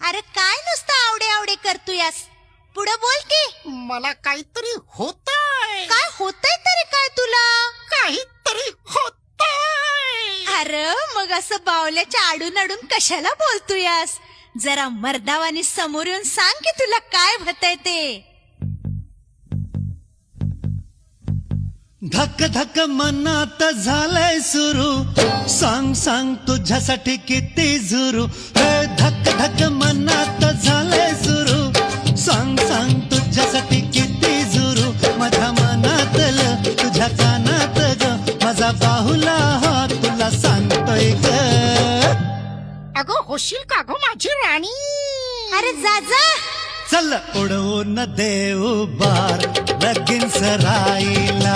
अरे काय नुसतं आवडे आवडे करतोयस? पुढे बोल की. मला काहीतरी होतंय. काय होतंय तरी काय तुला? काहीतरी होतंय. अरे मग असं बावल्याच्या आडून आडून कशाला बोलतोयस? जरा मर्दावानी समोर येऊन सांग की तुला काय होतंय ते. धक धक मनात झालंय सुरू, सांग सांग तुझ्यासाठी किती झुरू. हे धक धक मनात झालंय सुरू, सांग सांग तुझ्यासाठी किती झुरू. माझ्या मनातलं तुझ्या कानात ग, माझा बाहुला हा तुला सांगतोय ग. अगं होशील का गं माझी राणी? अरे जा जा. चल उडवून देऊ बार लगीन सराईला.